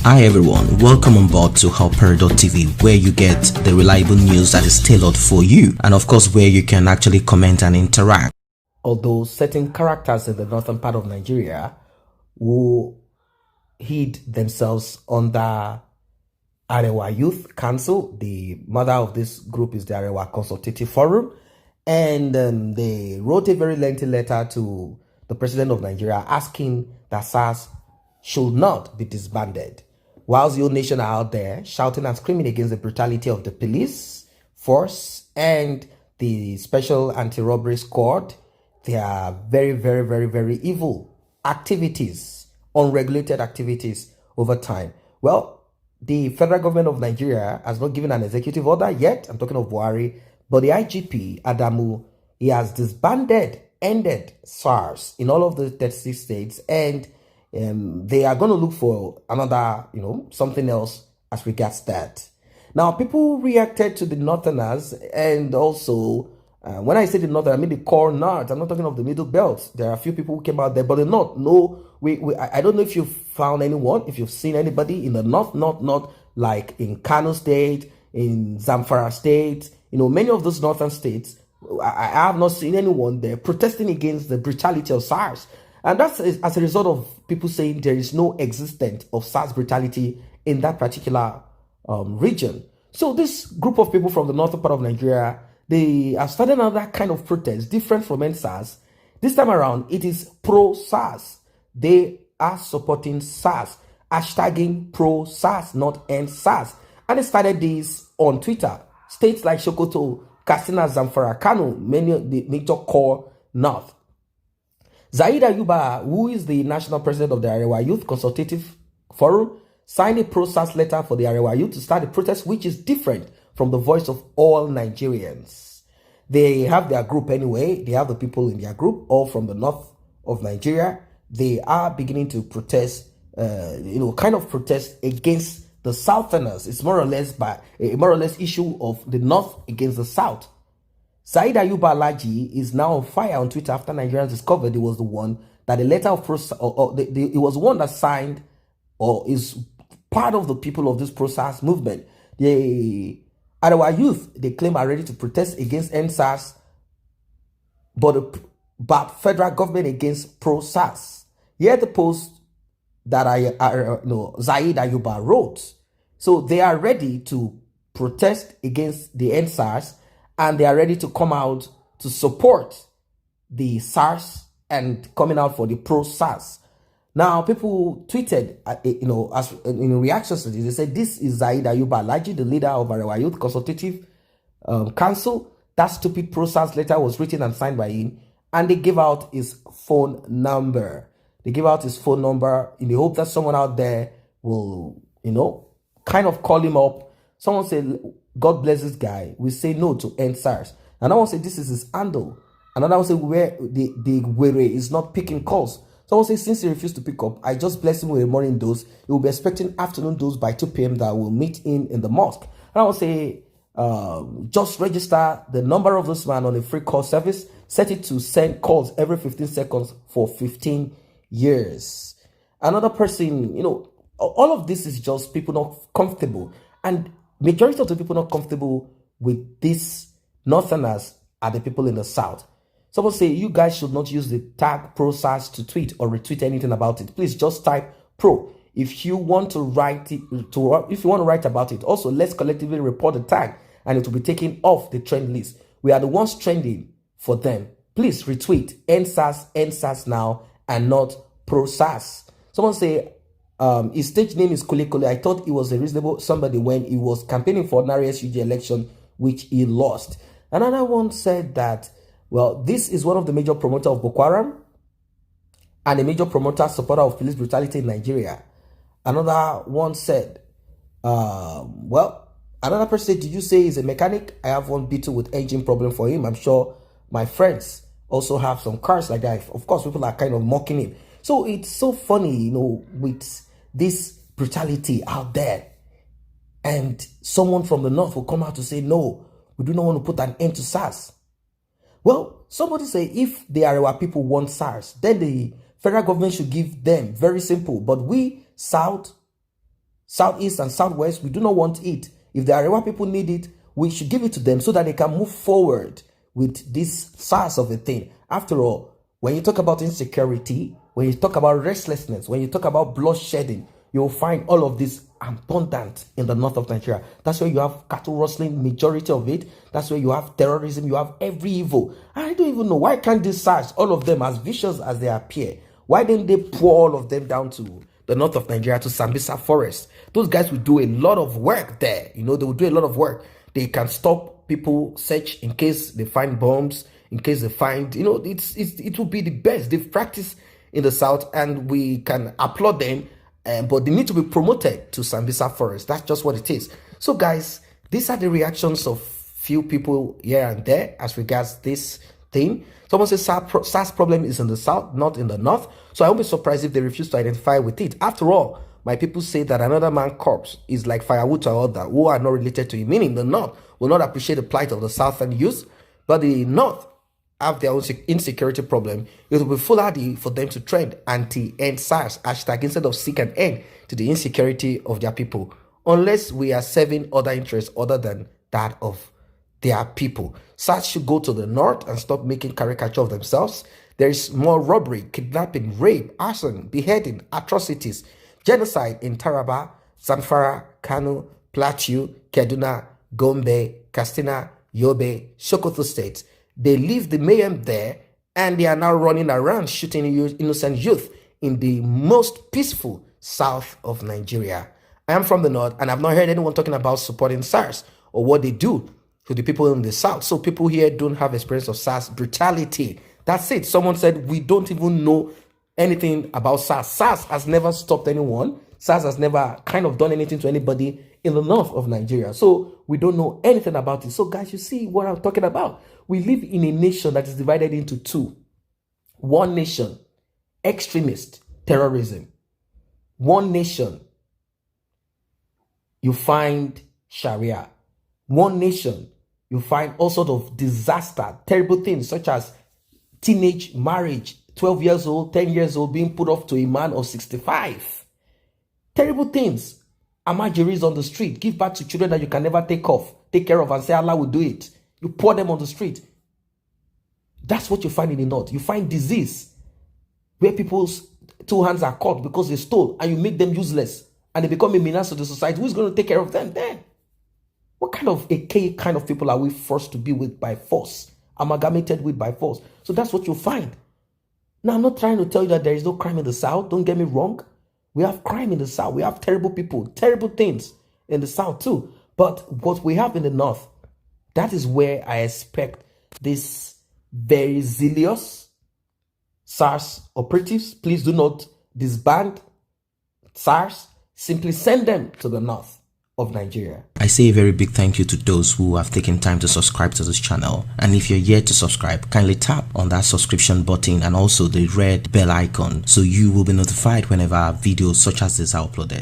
Hi everyone, welcome on board to HAPP, where you get the reliable news that is tailored for you, and of course where you can actually comment and interact. Although certain characters in the northern part of Nigeria who hid themselves under AREWA Youth Council, the mother of this group is the AREWA Consultative Forum, and they wrote a very lengthy letter to the president of Nigeria asking that SARS should not be disbanded. Whilst the whole nation are out there shouting and screaming against the brutality of the police force and the special anti-robbery squad, they are very, very, very, very evil activities, unregulated activities over time. Well, the federal government of Nigeria has not given an executive order yet. I'm talking of Buhari, but the IGP, Adamu, he has disbanded, ended SARS in all of the 36 states, and they are going to look for another, something else as regards that. Now, people reacted to the Northerners, and also, when I say the Northern, I mean the core North. I'm not talking of the Middle Belt. There are a few people who came out there, but the North, no, I don't know if you've found anyone, if you've seen anybody in the North, like in Kano State, in Zamfara State, many of those northern states, I have not seen anyone there protesting against the brutality of SARS. And that's as a result of people saying there is no existence of SARS brutality in that particular region. So this group of people from the northern part of Nigeria, they have started another kind of protest, different from SARS. This time around, it is pro-SARS. They are supporting SARS, hashtagging pro-SARS, not end-SARS. And they started this on Twitter. States like Sokoto, Katsina, Zamfara, Kano, many of the major core north. Zaid Ayuba, who is the national president of the AREWA Youth Consultative Forum, signed a pro-SARS letter for the AREWA Youth to start a protest which is different from the voice of all Nigerians. They have their group anyway. They have the people in their group, all from the north of Nigeria. They are beginning to protest, kind of protest against the Southerners. It's more or less issue of the North against the South. Said Ayuba Alaji is now on fire on Twitter after Nigerians discovered he was the one that the letter of it was one that signed or is part of the people of this pro-SARS movement. The Arewa youth, they claim, are ready to protest against SARS, but federal government against pro-SARS. Here the post that Zaid Ayuba wrote. So they are ready to protest against the SARS, and they are ready to come out to support the SARS and coming out for the pro-SARS. Now, people tweeted, as in reactions to this, they said, this is Zaid Ayuba Alaji, the leader of AREWA Youth Consultative Council. That stupid pro-SARS letter was written and signed by him, and they gave out his phone number. They gave out his phone number in the hope that someone out there will, kind of call him up. Someone said, God bless this guy. We say no to end SARS. Another one said, this is his handle. Another one said, where the were is not picking calls. Someone said, since he refused to pick up, I just blessed him with a morning dose. He will be expecting afternoon dose by 2 p.m. that will meet him in the mosque. And I will say, just register the number of this man on a free call service. Set it to send calls every 15 seconds for 15 years. Another person, all of this is just people not comfortable. And majority of the people not comfortable with these Northerners are the people in the South. Someone say, you guys should not use the tag pro-SARS to tweet or retweet anything about it. Please just type pro. If you want to write it, if you want to write about it, also let's collectively report the tag and it will be taken off the trend list. We are the ones trending for them. Please retweet end SARS now and not pro-SARS. Someone say, his stage name is Kule Kule. I thought he was a reasonable somebody when he was campaigning for ordinary SUG election, which he lost. Another one said that, well, this is one of the major promoters of Boko Haram and a major promoter supporter of police brutality in Nigeria. Another one said, another person said, did you say he's a mechanic? I have one Beetle with engine problem for him. I'm sure my friends also have some cars like that. Of course, people are kind of mocking him. So it's so funny, with this brutality out there. And someone from the north will come out to say, no, we do not want to put an end to SARS. Well, somebody say if the AREWA people want SARS, then the federal government should give them, very simple. But we, South, Southeast and Southwest, we do not want it. If the AREWA people need it, we should give it to them so that they can move forward with this SARS of a thing. After all, when you talk about insecurity, when you talk about restlessness, when you talk about bloodshedding, you'll find all of this abundant in the north of Nigeria. That's where you have cattle rustling, majority of it. That's where you have terrorism, you have every evil. I don't even know, why can't these SARS, all of them as vicious as they appear, why didn't they pour all of them down to the north of Nigeria, to Sambisa Forest? Those guys will do a lot of work there. You know, they will do a lot of work. They can stop people, search in case they find bombs, in case they find, you know, it will be the best. They've practiced in the south and we can applaud them, but they need to be promoted to Sambisa Forest. That's just what it is. So guys, these are the reactions of few people here and there as regards this thing. Someone says SARS problem is in the south, not in the north. So I won't be surprised if they refuse to identify with it. After all, my people say that another man's corpse is like firewood to other who are not related to him, meaning the north will not appreciate the plight of the southern youth, but the north have their own insecurity problem. It will be foolhardy for them to trend anti-end SARS hashtag instead of seek an end to the insecurity of their people, unless we are serving other interests other than that of their people. SARS should go to the north and stop making caricature of themselves. There is more robbery, kidnapping, rape, arson, beheading, atrocities, genocide in Taraba, Zamfara, Kano, Plateau, Kaduna, Gombe, Katsina, Yobe, Sokoto states. They leave the mayhem there and they are now running around shooting innocent youth in the most peaceful south of Nigeria. I am from the north and I've not heard anyone talking about supporting SARS or what they do to the people in the south. So people here don't have experience of SARS brutality. That's it. Someone said we don't even know anything about SARS. SARS has never stopped anyone. SARS has never kind of done anything to anybody in the north of Nigeria. So we don't know anything about it. So guys, you see what I'm talking about. We live in a nation that is divided into two. One nation, extremist terrorism. One nation, you find Sharia. One nation, you find all sorts of disaster, terrible things such as teenage marriage, 12 years old, 10 years old, being put off to a man of 65. Terrible things. Amajiris on the street. Give back to children that you can never take care of and say Allah will do it. You pour them on the street. That's what you find in the north. You find disease where people's two hands are cut because they stole and you make them useless and they become a menace to the society. Who's going to take care of them then? What kind of kind of people are we forced to be with by force? Amalgamated with by force. So that's what you'll find. Now, I'm not trying to tell you that there is no crime in the south. Don't get me wrong. We have crime in the south. We have terrible people, terrible things in the south too. But what we have in the north, that is where I expect this very zealous SARS operatives. Please do not disband SARS. Simply send them to the north of Nigeria. I say a very big thank you to those who have taken time to subscribe to this channel, and if you're yet to subscribe, kindly tap on that subscription button and also the red bell icon so you will be notified whenever videos such as this are uploaded.